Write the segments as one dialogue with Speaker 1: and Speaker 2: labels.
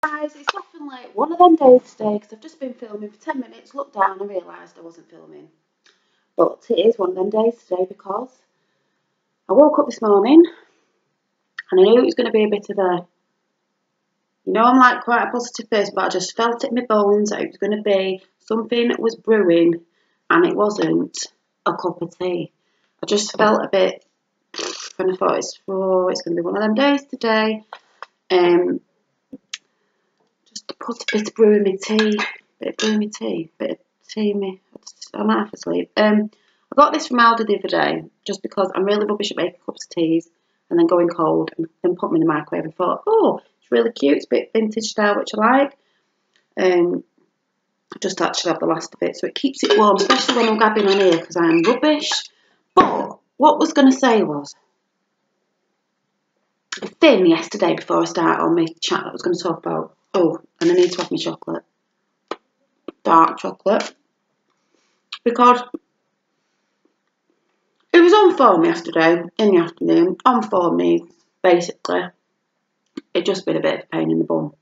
Speaker 1: Guys, it's definitely one of them days today because I've just been filming for 10 minutes, looked down and realised I wasn't filming. But it is one of them days today because I woke up this morning and I knew it was going to be a bit of a, I'm like quite a positive person, but I just felt it in my bones that it was going to be something that was brewing and it wasn't a cup of tea. I just felt a bit, and I thought it's going to be one of them days today. Just to put a bit of brew in my tea, bit of tea in me. I might have to sleep. I got this from Aldi the other day, just because I'm really rubbish at making cups of teas and then going cold and then put them in the microwave and thought, oh, it's really cute, it's a bit vintage style, which I like. I just actually have the last of it, so it keeps it warm, especially when I'm gabbing on here because I am rubbish. But what I was going to say was, a thing yesterday before I start on my chat that I was going to talk about. Oh, and I need to have my chocolate. Dark chocolate. Because it was on for me yesterday in the afternoon. On for me, basically. It just been a bit of a pain in the bum.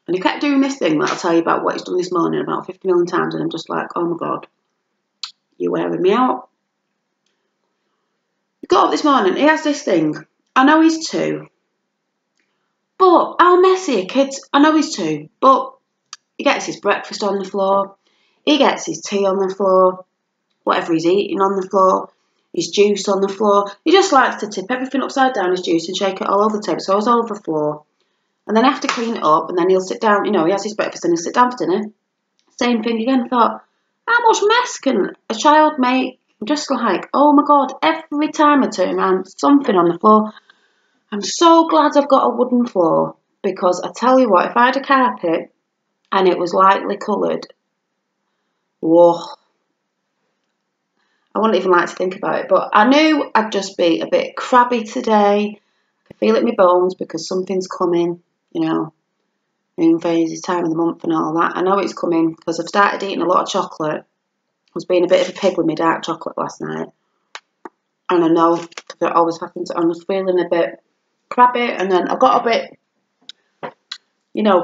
Speaker 1: And he kept doing this thing that I'll tell you about what he's done this morning about 50 million times, and I'm just like, oh my god, you're wearing me out. He got up this morning, he has this thing. I know he's 2. But how messy are kids? I know he's 2, but he gets his breakfast on the floor. He gets his tea on the floor. Whatever he's eating on the floor. His juice on the floor. He just likes to tip everything upside down, his juice, and shake it all over the table. So it's all over the floor. And then I have to clean it up, and then he'll sit down. He has his breakfast and he'll sit down for dinner. Same thing again. I thought, how much mess can a child make? I'm just like, oh my god, every time I turn around, something on the floor. I'm so glad I've got a wooden floor, because I tell you what, if I had a carpet and it was lightly coloured, whoa, I wouldn't even like to think about it. But I knew I'd just be a bit crabby today. I could feel it in my bones because something's coming, moon phases, time of the month and all that. I know it's coming because I've started eating a lot of chocolate. I was being a bit of a pig with my dark chocolate last night. And I know that always happens. I was feeling a bit crabby, and then I got a bit,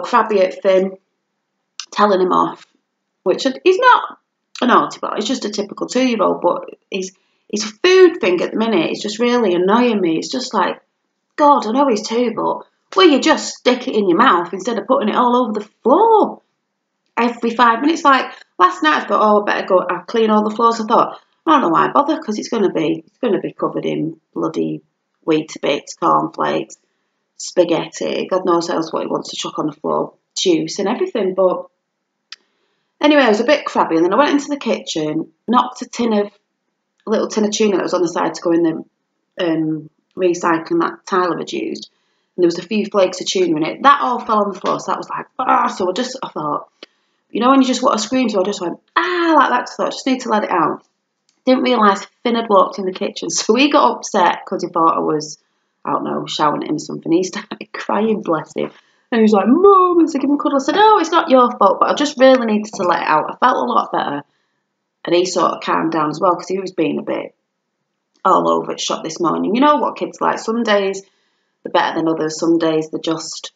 Speaker 1: crabby at Finn, telling him off, which he's not a naughty boy, he's just a typical 2-year-old, but his food thing at the minute is just really annoying me. It's just like, God, I know he's 2, but will you just stick it in your mouth instead of putting it all over the floor every 5 minutes? Like last night I thought, oh, I better go, I'll clean all the floors. I thought, I don't know why I bother, because it's going to be covered in bloody Weetabix, cornflakes, spaghetti, God knows else what he wants to chuck on the floor, juice and everything. But anyway, I was a bit crabby, and then I went into the kitchen, knocked a little tin of tuna that was on the side to go in the recycling that Tyler had used, and there was a few flakes of tuna in it. That all fell on the floor, so that was like, so I thought, when you just want to scream, so I just went, like that, so I just need to let it out. Didn't realise Finn had walked in the kitchen, so he got upset because he thought I was, I don't know, shouting at him or something. He started crying, bless him. And he was like, Mum, and so give him a cuddle. I said, oh, it's not your fault, but I just really needed to let it out. I felt a lot better. And he sort of calmed down as well, because he was being a bit all over it shop this morning. You know what kids like. Some days they're better than others. Some days they're just,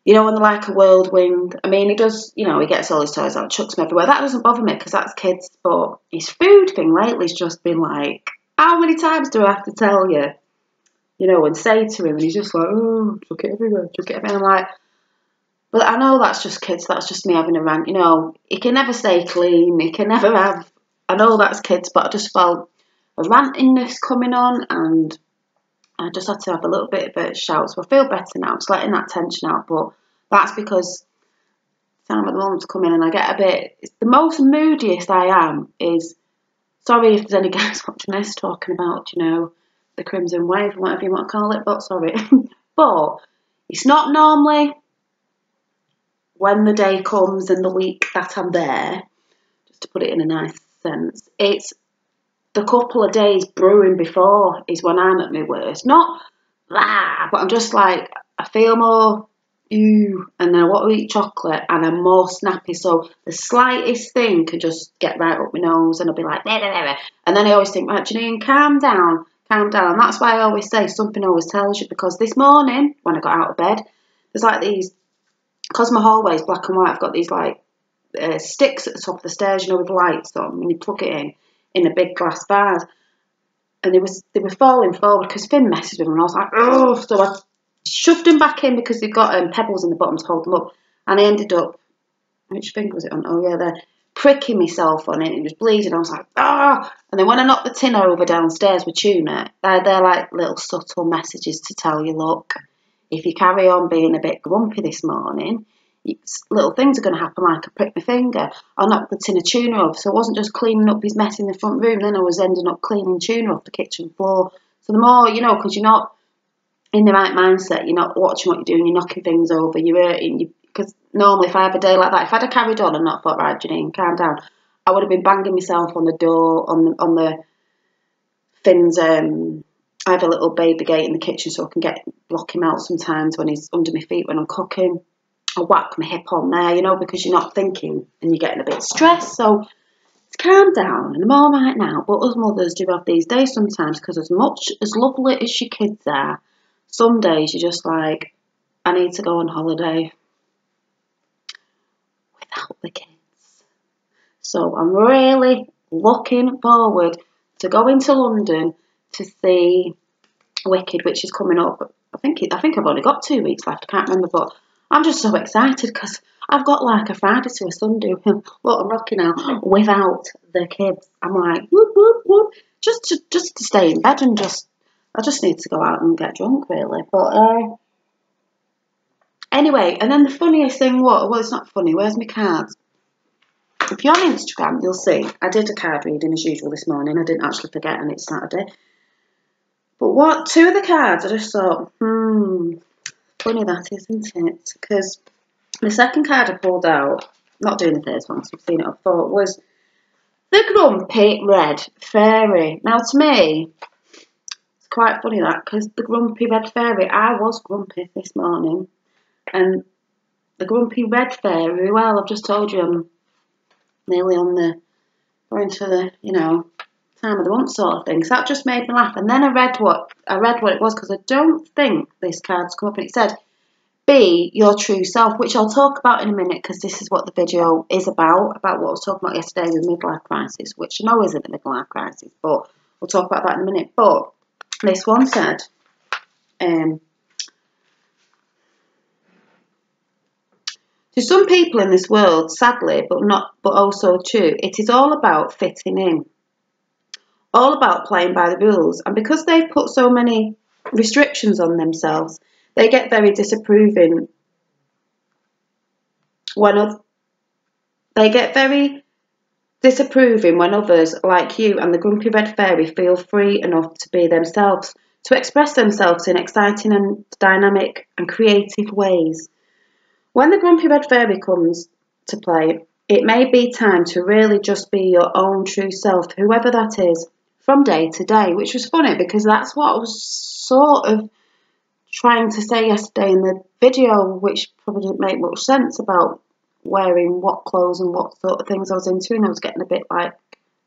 Speaker 1: when they're like a whirlwind. I mean, he does, he gets all his toys out, chucks them everywhere. That doesn't bother me because that's kids. But his food thing lately's just been like, how many times do I have to tell you? And say to him, and he's just like, oh, chuck it everywhere, chuck it everywhere. And I'm like, but I know that's just kids, that's just me having a rant. He can never stay clean, he can never have, I know that's kids, but I just felt a rantingness coming on, and I just had to have a little bit of a shout. So I feel better now, just letting that tension out. But that's because time at the moment's coming, and I get a bit, it's the most moodiest I am is, sorry if there's any guys watching this talking about, the Crimson Wave, whatever you want to call it, but sorry. But it's not normally when the day comes and the week that I'm there, just to put it in a nice sense, it's the couple of days brewing before is when I'm at my worst. Not that, but I'm just like, I feel more and then I want to eat chocolate, and I'm more snappy, so the slightest thing can just get right up my nose, and I'll be like, nah, nah, nah. And then I always think, right, Janine, calm down, and that's why I always say something always tells you, because this morning when I got out of bed, there's like these because my hallway is black and white, I've got these like sticks at the top of the stairs, you know, with lights on, and you plug it in a big glass vase. And they were falling forward because Finn messes with them, and I was like, oh, so I shoved them back in because they've got pebbles in the bottom to hold them up, and I ended up, which finger was it on? Oh yeah, there, pricking myself on it. It was bleeding. I was like, ah! And then when I knocked the tin over downstairs with tuna, they're like little subtle messages to tell you, look, if you carry on being a bit grumpy this morning, little things are going to happen, like I pricked my finger. I knocked the tin of tuna off, so I wasn't just cleaning up his mess in the front room, then I was ending up cleaning tuna off the kitchen floor. So the more, you know, because you're not in the right mindset, you're not watching what you're doing, you're knocking things over, you're hurting. Because normally if I have a day like that, if I'd have carried on and not thought, right, Janine, calm down, I would have been banging myself on the door, on the Finn's, I have a little baby gate in the kitchen so I can block him out sometimes when he's under my feet when I'm cooking. I whack my hip on there, you know, because you're not thinking and you're getting a bit stressed. So calm down, and I'm all right now. But us mothers do have these days sometimes, because as much as lovely as your kids are, some days you're just like, I need to go on holiday without the kids. So I'm really looking forward to going to London to see Wicked, which is coming up. I think I've only got 2 weeks left. I can't remember, but I'm just so excited because I've got like a Friday to a Sunday. Look, I'm rocking out without the kids. I'm like whoop whoop whoop, just to stay in bed and I just need to go out and get drunk really. But anyway, and then the funniest thing, well, it's not funny. Where's my cards? If you're on Instagram, you'll see I did a card reading as usual this morning. I didn't actually forget, and it's Saturday. But two of the cards, I just thought, funny that, isn't it? Because the second card I pulled out, not doing the third one, so I've seen it before, was the Grumpy Red Fairy. Now, to me, it's quite funny that, because the Grumpy Red Fairy, I was grumpy this morning, and the Grumpy Red Fairy, well, I've just told you I'm nearly going to the, you know, time of the month sort of thing. So that just made me laugh. And then I read what it was, because I don't think this card's come up, and it said, be your true self, which I'll talk about in a minute, because this is what the video is about what I was talking about yesterday with midlife crisis, which I know isn't a midlife crisis, but we'll talk about that in a minute. But this one said, to some people in this world, sadly, but also true, it is all about fitting in. All about playing by the rules, and because they've put so many restrictions on themselves, they get very disapproving when others, like you and the Grumpy Red Fairy, feel free enough to be themselves, to express themselves in exciting and dynamic and creative ways. When the Grumpy Red Fairy comes to play, it may be time to really just be your own true self, whoever that is, from day to day, which was funny because that's what I was sort of trying to say yesterday in the video, which probably didn't make much sense about wearing what clothes and what sort of things I was into, and I was getting a bit like,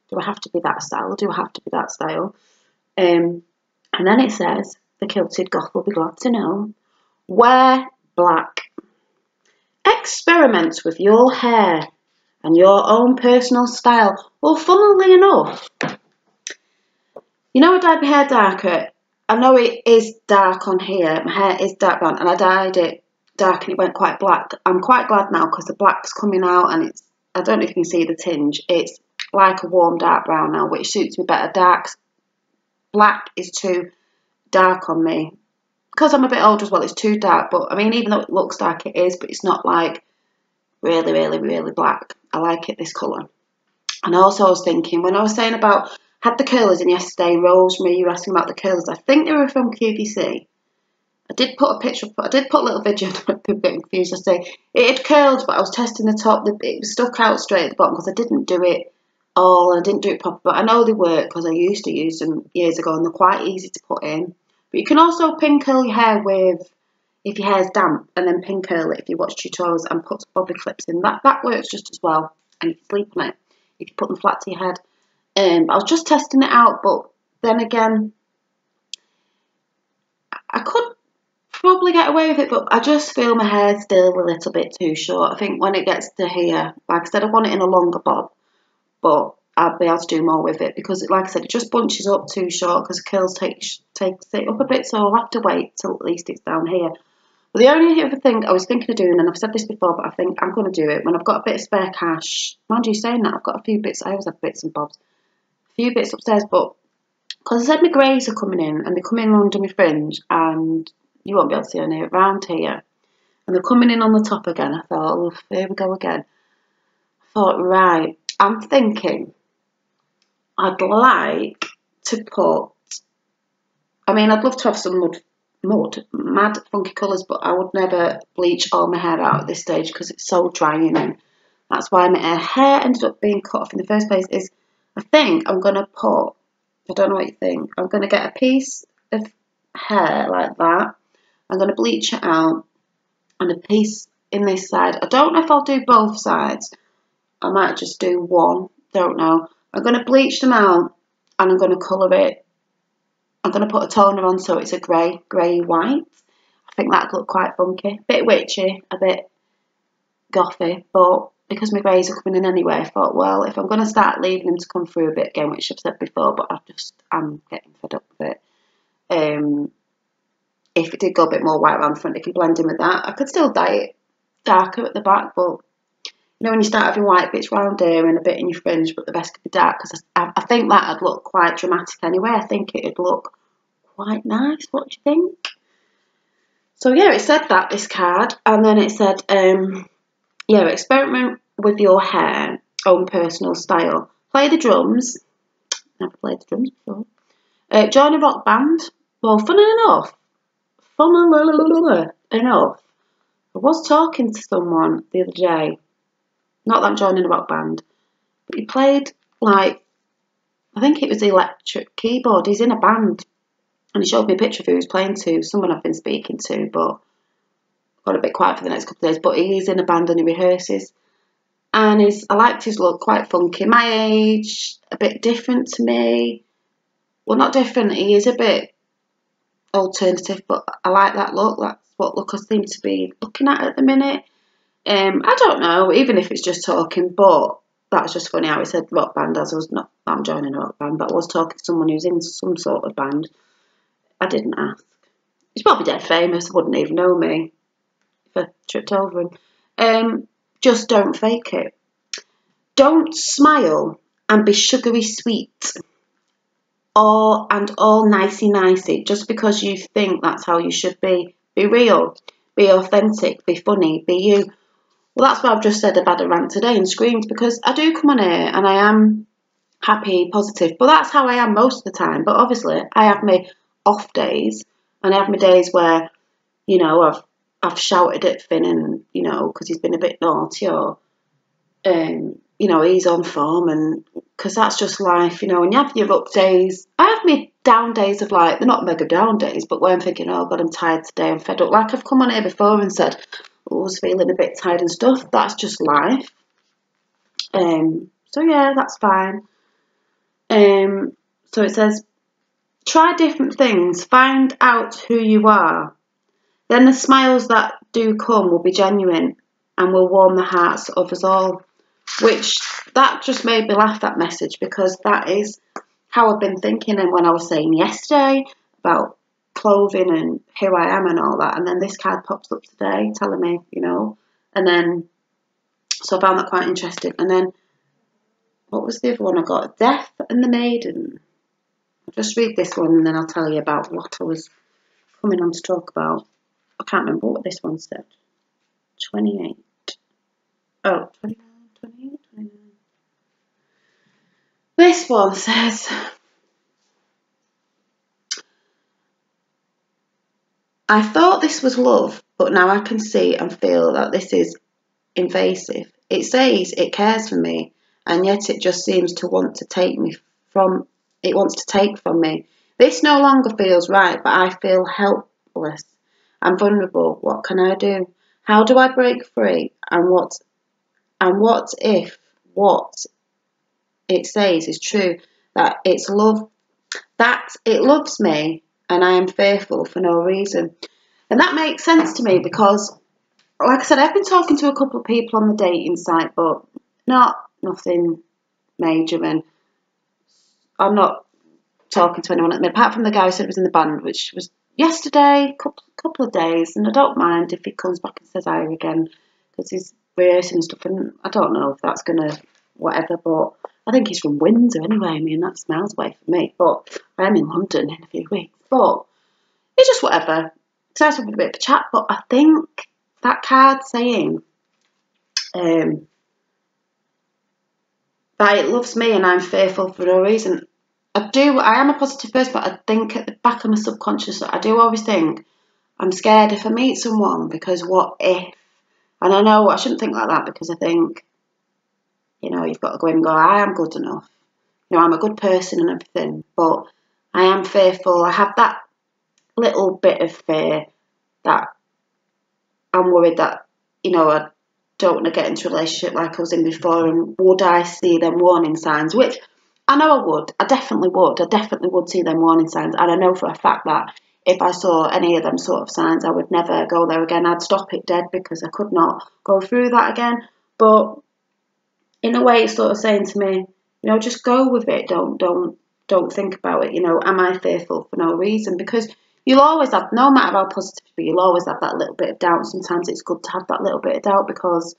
Speaker 1: do I have to be that style? Do I have to be that style? And then it says, the kilted goth will be glad to know, wear black. Experiment with your hair and your own personal style. Well, funnily enough, you know I dyed my hair darker. I know it is dark on here. My hair is dark brown, and I dyed it dark and it went quite black. I'm quite glad now because the black's coming out, and it's, I don't know if you can see the tinge. It's like a warm dark brown now, which suits me better. Black is too dark on me. Because I'm a bit older as well, it's too dark. But I mean, even though it looks dark, it is, but it's not like really, really, really black. I like it this colour. And also I was thinking, when I was saying about, had the curlers in yesterday, Rosemary, you were asking about the curlers. I think they were from QVC. I did put a little video, I'm a bit confused yesterday. It had curled, but I was testing the top, it was stuck out straight at the bottom because I didn't do it all, I didn't do it properly. But I know they work because I used to use them years ago, and they're quite easy to put in. But you can also pin curl your hair with, if your hair's damp, and then pin curl it if you watch tutorials and put bobby clips in. That works just as well, and you can sleep on it if you put them flat to your head. I was just testing it out, but then again, I could probably get away with it, but I just feel my hair's still a little bit too short. I think when it gets to here, like I said, I want it in a longer bob, but I'll be able to do more with it because, like I said, it just bunches up too short because curls takes it up a bit, so I'll have to wait till at least it's down here. But the only other thing I was thinking of doing, and I've said this before, but I think I'm going to do it when I've got a bit of spare cash. Mind you saying that, I've got a few bits, I always have bits and bobs, a few bits upstairs, but because I said my greys are coming in, and they're coming in under my fringe, and you won't be able to see any around here, and they're coming in on the top again. I thought, oh, here we go again. I thought, right, I'm thinking I'd like to put, I mean, I'd love to have some mad funky colours, but I would never bleach all my hair out at this stage because it's so drying, and that's why my hair ended up being cut off in the first place. Is I think I'm going to put, I don't know what you think, I'm going to get a piece of hair like that, I'm going to bleach it out, and a piece in this side. I don't know if I'll do both sides, I might just do one, don't know. I'm going to bleach them out, and I'm going to colour it. I'm going to put a toner on so it's a grey white. I think that'd look quite funky. A bit witchy, a bit gothy, but because my greys are coming in anyway, I thought, well, if I'm going to start leaving them to come through a bit again, which I've said before, but I'm getting fed up with it. If it did go a bit more white around the front, if you blend in with that, I could still dye it darker at the back, but you know, when you start having white bits round here and a bit in your fringe, but the rest could be dark, because I think that'd look quite dramatic anyway. I think it'd look quite nice. What do you think? So yeah, it said that, this card, and then it said, yeah, experiment with your hair, own personal style. Play the drums. Never played the drums before. Join a rock band. Well, funnily enough, I was talking to someone the other day. Not that I'm joining a rock band, but he played, like, I think it was the electric keyboard. He's in a band, and he showed me a picture of who he was playing to, someone I've been speaking to, but got a bit quiet for the next couple of days. But he's in a band and he rehearses, and I liked his look, quite funky. My age, a bit different to me. Well, not different, he is a bit alternative, but I like that look. That's what look I seem to be looking at the minute. I don't know, even if it's just talking, but that was just funny how he said rock band, as I was not, I'm joining a rock band, but I was talking to someone who's in some sort of band. I didn't ask. He's probably dead famous, wouldn't even know me if I tripped over him. Just don't fake it. Don't smile and be sugary sweet all nicey just because you think that's how you should be. Be real, be authentic, be funny, be you. Well, that's what I've just said. I've had a rant today and screamed because I do come on here and I am happy, positive, but that's how I am most of the time. But obviously, I have my off days, and I have my days where, you know, I've shouted at Finn, and you know, because he's been a bit naughty, or you know, he's on form, and because that's just life, you know. And you have your up days. I have my down days of, like, they're not mega down days, but where I'm thinking, oh God, I'm tired today, I'm fed up. Like I've come on here before and said, I was feeling a bit tired and stuff. That's just life. So yeah, that's fine. So it says, try different things, find out who you are. Then the smiles that do come will be genuine and will warm the hearts of us all. Which, that just made me laugh, that message, because that is how I've been thinking. And when I was saying yesterday about clothing and who I am and all that, and then this card pops up today telling me, you know, and then, so I found that quite interesting. And then, what was the other one I got? Death and the Maiden. I'll just read this one and then I'll tell you about what I was coming on to talk about. I can't remember what this one said. 28. Oh, 29, 28, 29. This one says, I thought this was love, but now I can see and feel that this is invasive. It says it cares for me, and yet it just seems to want to take from me. This no longer feels right, but I feel helpless and vulnerable. What can I do? How do I break free? And what if what it says is true, that it's love, that it loves me, and I am fearful for no reason? And that makes sense to me because, like I said, I've been talking to a couple of people on the dating site, but nothing major. And I'm not talking to anyone at the minute, apart from the guy who said he was in the band, which was yesterday, couple of days. And I don't mind if he comes back and says hi again, because he's rehearsing and stuff. And I don't know if that's gonna whatever, but I think he's from Windsor anyway. I mean, that's miles away from me. But I am in London in a few weeks. But it's just whatever. So I was having a bit of a chat, but I think that card saying that it loves me and I'm fearful for no reason. I am a positive person, but I think at the back of my subconscious, I do always think I'm scared if I meet someone, because what if? And I know I shouldn't think like that, because I think, you've got to go in and go, I am good enough. I'm a good person and everything, but I am fearful. I have that little bit of fear that I'm worried that, I don't want to get into a relationship like I was in before, and would I see them warning signs, which I know I would. I definitely would see them warning signs, and I know for a fact that if I saw any of them sort of signs, I would never go there again. I'd stop it dead, because I could not go through that again. But in a way, it's sort of saying to me, just go with it. Don't think about it. Am I fearful for no reason? Because you'll always have, no matter how positive you be, you'll always have that little bit of doubt. Sometimes it's good to have that little bit of doubt, because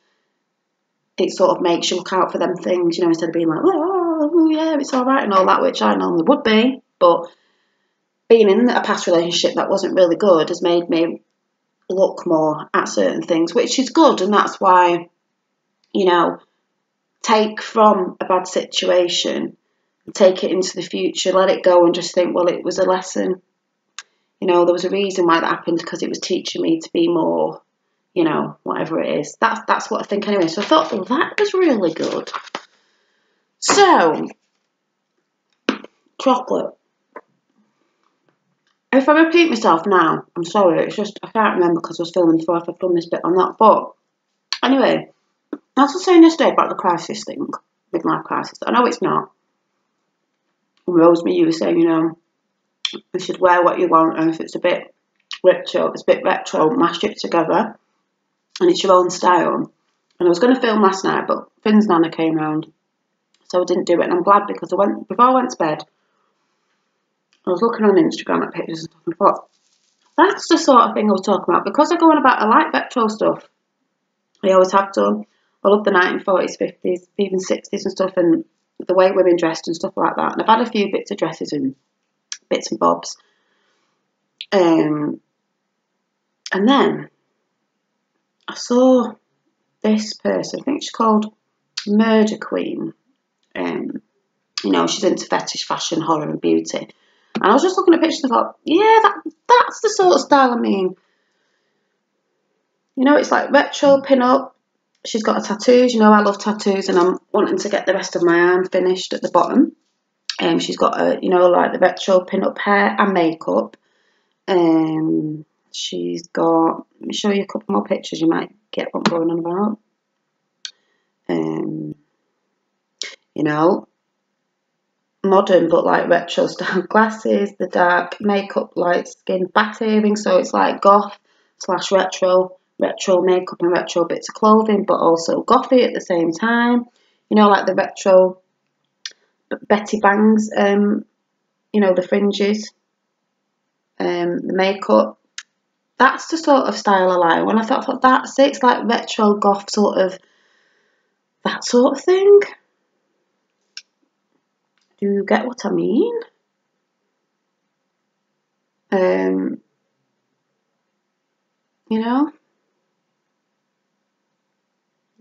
Speaker 1: it sort of makes you look out for them things, instead of being like, oh yeah, it's all right and all that, which I normally would be. But being in a past relationship that wasn't really good has made me look more at certain things, which is good. And that's why, take from a bad situation, take it into the future, let it go, and just think, well, it was a lesson. There was a reason why that happened, because it was teaching me to be more, whatever it is. That's what I think anyway. So I thought, well, that was really good. So, chocolate. If I repeat myself now, I'm sorry. It's just I can't remember, because I was filming before, if I've done this bit or not. But anyway, as I was saying yesterday about the crisis thing, midlife crisis, I know it's not. And Rosemary, you were saying, you should wear what you want, and if it's a bit retro, mash it together, and it's your own style. And I was going to film last night, but Finn's nana came round, so I didn't do it. And I'm glad, because before I went to bed, I was looking on Instagram at pictures and stuff, and I thought, that's the sort of thing I was talking about. Because I go on about, I like retro stuff. I always have done. I love the 1940s, 50s, even 60s and stuff, and the way women dressed and stuff like that. And I've had a few bits of dresses and bits and bobs. And then I saw this person, I think she's called Murder Queen. She's into fetish, fashion, horror and beauty. And I was just looking at pictures and thought, yeah, that's the sort of style I mean. It's like retro, pin-up. She's got her tattoos. I love tattoos, and I'm wanting to get the rest of my arm finished at the bottom. She's got a, like the retro pin-up hair and makeup. She's got, let me show you a couple more pictures, you might get what I'm going on about. Modern but like retro style glasses, the dark makeup, light skin, bat earrings, so it's like goth / retro makeup and retro bits of clothing, but also gothy at the same time. Like the retro Betty Bangs, the fringes, the makeup. That's the sort of style I like. When I thought that's it, it's like retro goth sort of, that sort of thing. Do you get what I mean?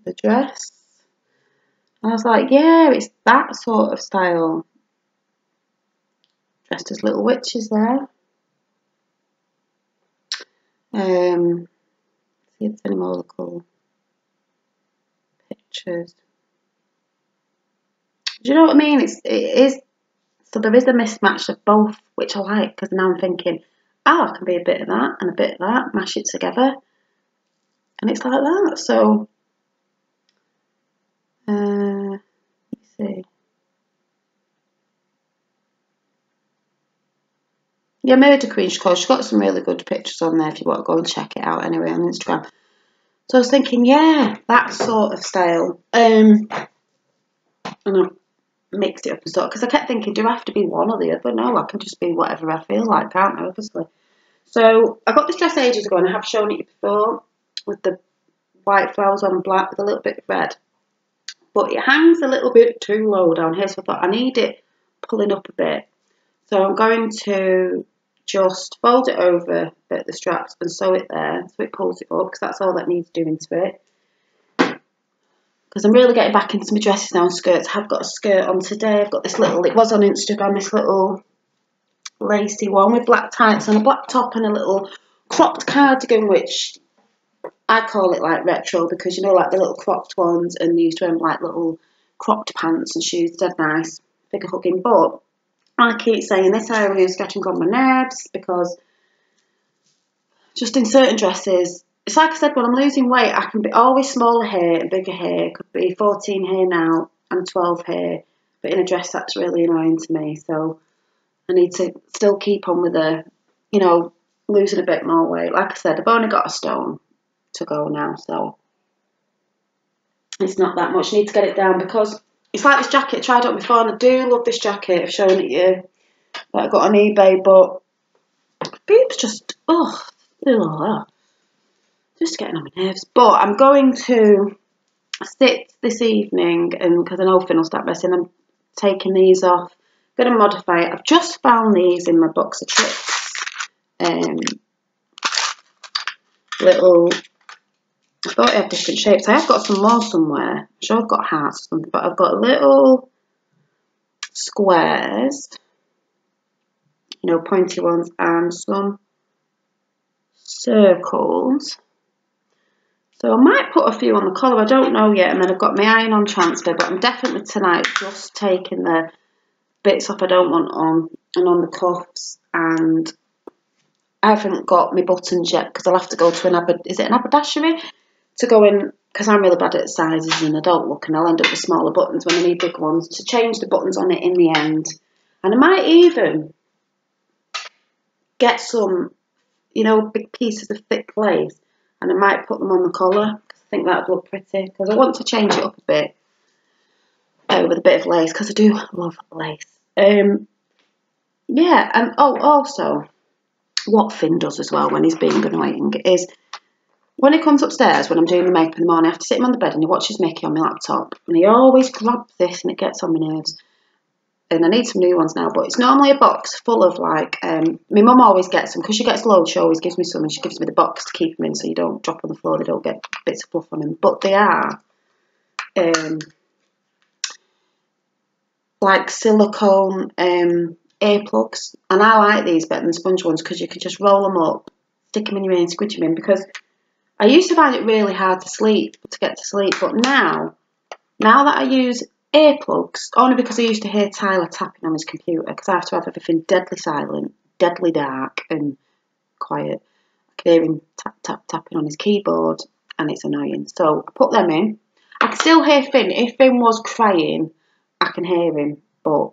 Speaker 1: The dress. And I was like, yeah, it's that sort of style. Dressed as little witches there. See if there's any more cool pictures. Do you know what I mean? It is. So there is a mismatch of both, which I like, because now I'm thinking, I can be a bit of that and a bit of that, mash it together, and it's like that. So, let's see. Yeah, Murder Queen, she's called. She's got some really good pictures on there if you want to go and check it out anyway on Instagram. So I was thinking, yeah, that sort of style. And I mixed it up and stuff because I kept thinking, do I have to be one or the other? No, I can just be whatever I feel like, can't I? Obviously. So I got this dress ages ago and I have shown it before with the white flowers on black with a little bit of red. But it hangs a little bit too low down here, so I thought I need it pulling up a bit. So I'm going to just fold it over at the straps and sew it there so it pulls it up because that's all that needs doing to it. Because I'm really getting back into my dresses now and skirts. I have got a skirt on today. I've got this little, it was on Instagram, this little lacy one with black tights and a black top and a little cropped cardigan, which I call it like retro because, you know, like the little cropped ones and they used to wear like little cropped pants and shoes, dead nice, figure hugging. But I keep saying this area is getting on my nerves because just in certain dresses, it's like I said, when I'm losing weight, I can be always smaller hair and bigger hair. Could be 14 hair now and 12 hair, but in a dress that's really annoying to me. So I need to still keep on with the, you know, losing a bit more weight. Like I said, I've only got a stone to go now, so it's not that much. I need to get it down because it's like this jacket I tried on before, and I do love this jacket. I've shown it you that I got on eBay, but boobs just just getting on my nerves. But I'm going to sit this evening, and because I know Finn will start messing, I'm taking these off. Going to modify it. I've just found these in my box of tricks. Little. I thought it had different shapes. I have got some more somewhere. I'm sure I've got hearts or something, but I've got little squares, you know, pointy ones, and some circles. So I might put a few on the collar, I don't know yet, and then I've got my iron on transfer, but I'm definitely tonight just taking the bits off I don't want on and on the cuffs, and I haven't got my buttons yet because I'll have to go to an haberdashery to go in, because I'm really bad at sizes and I don't look, and I'll end up with smaller buttons when I need big ones, to change the buttons on it in the end. And I might even get some, you know, big pieces of thick lace, and I might put them on the collar because I think that would look pretty, because I want to change it up a bit with a bit of lace because I do love lace. Yeah, and also what Finn does as well when he's being annoying is when he comes upstairs, when I'm doing the makeup in the morning, I have to sit him on the bed and he watches Mickey on my laptop. And he always grabs this and it gets on my nerves. And I need some new ones now, but it's normally a box full of like, my mum always gets them, because she gets loads, she always gives me some, and she gives me the box to keep them in so you don't drop on the floor, they don't get bits of fluff on them. But they are like silicone earplugs. And I like these better than sponge ones because you can just roll them up, stick them in your ear and squidge them in, because I used to find it really hard to get to sleep, but now that I use earplugs, only because I used to hear Tyler tapping on his computer, because I have to have everything deadly silent, deadly dark and quiet. I can hear him tapping on his keyboard, and it's annoying. So I put them in. I can still hear Finn. If Finn was crying, I can hear him, but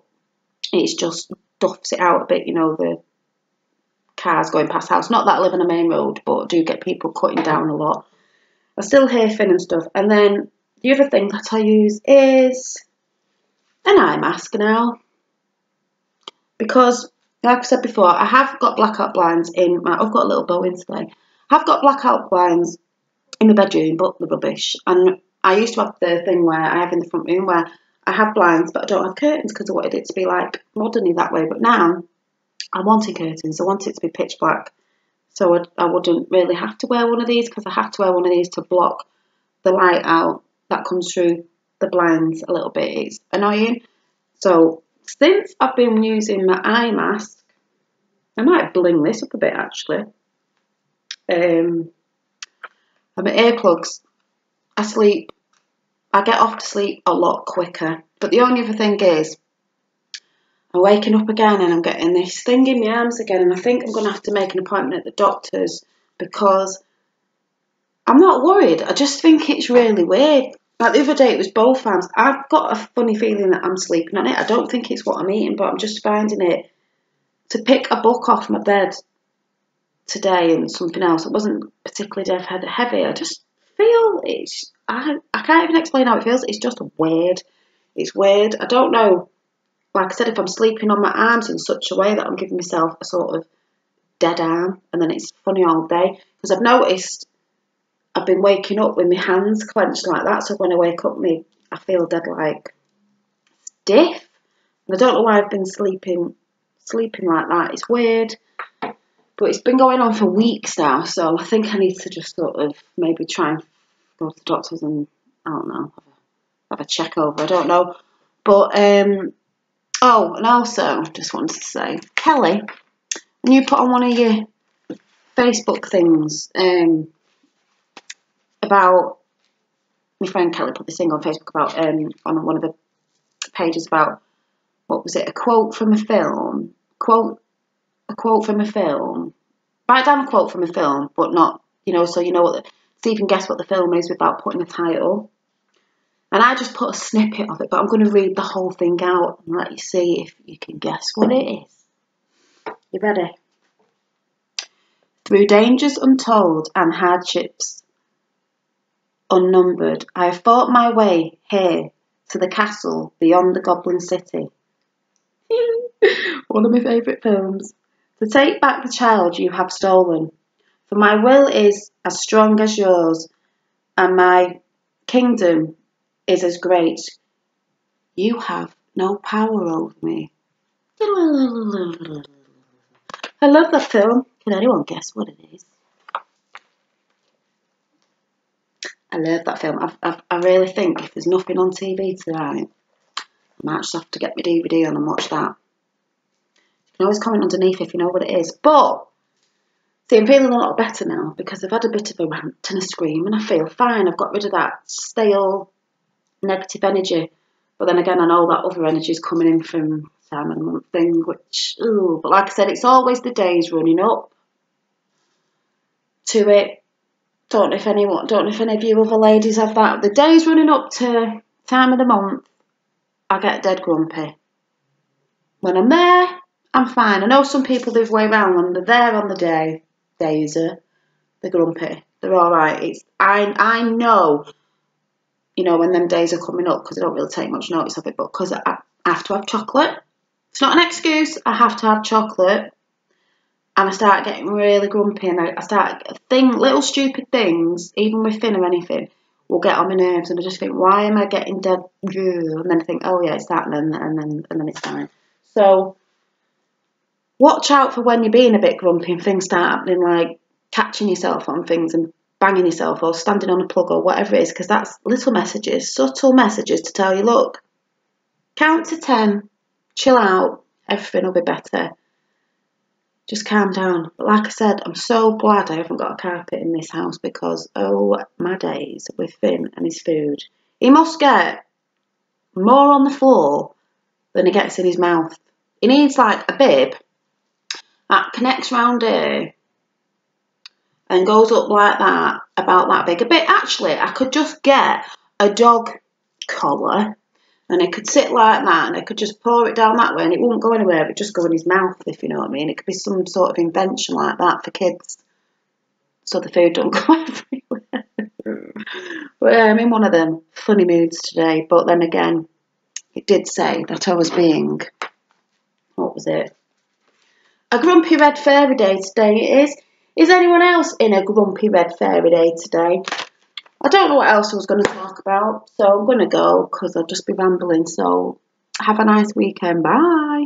Speaker 1: it's just duffs it out a bit, you know, the cars going past the house. Not that I live on a main road, but I do get people cutting down a lot. I still hear Finn and stuff. And then the other thing that I use is an eye mask now. Because, like I said before, I have got blackout blinds in my... I've got a little bow in today. I've got blackout blinds in my bedroom, but they're rubbish. And I used to have the thing where I have in the front room where I have blinds, but I don't have curtains because I wanted it to be like modern-y that way. But now I wanted curtains. I want it to be pitch black. So I wouldn't really have to wear one of these, because I have to wear one of these to block the light out that comes through the blinds a little bit. It's annoying. So since I've been using my eye mask, I might bling this up a bit actually. And my earplugs, I get off to sleep a lot quicker. But the only other thing is, I'm waking up again and I'm getting this thing in my arms again, and I think I'm going to have to make an appointment at the doctor's, because I'm not worried. I just think it's really weird. Like the other day, it was both arms. I've got a funny feeling that I'm sleeping on it. I don't think it's what I'm eating, but I'm just finding it to pick a book off my bed today and something else. It wasn't particularly heavy. I just feel I can't even explain how it feels. It's just weird. It's weird. I don't know. Like I said, if I'm sleeping on my arms in such a way that I'm giving myself a sort of dead arm, and then it's funny all day, because I've noticed I've been waking up with my hands clenched like that. So when I wake up, I feel dead like stiff. And I don't know why I've been sleeping like that. It's weird. But it's been going on for weeks now, so I think I need to just sort of maybe try and go to the doctors and, I don't know, have a check over. I don't know. But, oh, and also, just wanted to say, Kelly, when you put on one of your Facebook things about, my friend Kelly put this thing on Facebook about, on one of the pages about, what was it, a quote from a film, a quote from a film. Write down a quote from a film, but not, so you know so you can guess what the film is without putting a title. And I just put a snippet of it, but I'm going to read the whole thing out and let you see if you can guess what it is. You ready? Through dangers untold and hardships unnumbered, I have fought my way here to the castle beyond the Goblin City. One of my favourite films. To take back the child you have stolen. For my will is as strong as yours, and my kingdom is as great. You have no power over me. I love that film. Can anyone guess what it is? I love that film. I really think if there's nothing on TV tonight, I might just have to get my DVD on and watch that. You can always comment underneath if you know what it is. But, see, I'm feeling a lot better now because I've had a bit of a rant and a scream and I feel fine. I've got rid of that stale negative energy. But then again, I know that other energy is coming in from time of the month thing, which, ooh. But like I said, it's always the days running up to it. Don't know if any of you other ladies have that. The days running up to time of the month, I get dead grumpy. When I'm there, I'm fine. I know some people the other way around. When they're there on the day, they're grumpy. They're all right. I know, when them days are coming up, because I don't really take much notice of it, but because I have to have chocolate. It's not an excuse. I have to have chocolate. And I start getting really grumpy, and I start little stupid things, even with Finn or anything, will get on my nerves, and I just think, why am I getting dead? And then I think, oh yeah, it's that, and then it's fine. So watch out for when you're being a bit grumpy and things start happening, like catching yourself on things and banging yourself or standing on a plug or whatever it is, because that's little messages, subtle messages to tell you, look, count to 10, chill out, everything will be better. Just calm down. But like I said, I'm so glad I haven't got a carpet in this house because, oh my days, with Finn and his food. He must get more on the floor than he gets in his mouth. He needs like a bib that connects round here and goes up like that, about that big. A bit, actually, I could just get a dog collar and it could sit like that and I could just pour it down that way and it wouldn't go anywhere, it would just go in his mouth, if you know what I mean. It could be some sort of invention like that for kids so the food don't go everywhere. But I'm in one of them funny moods today, but then again, it did say that I was being, what was it? A grumpy red fairy day today it is. Is anyone else in a grumpy red fairy day today? I don't know what else I was going to talk about, so I'm going to go because I'll just be rambling. So have a nice weekend. Bye.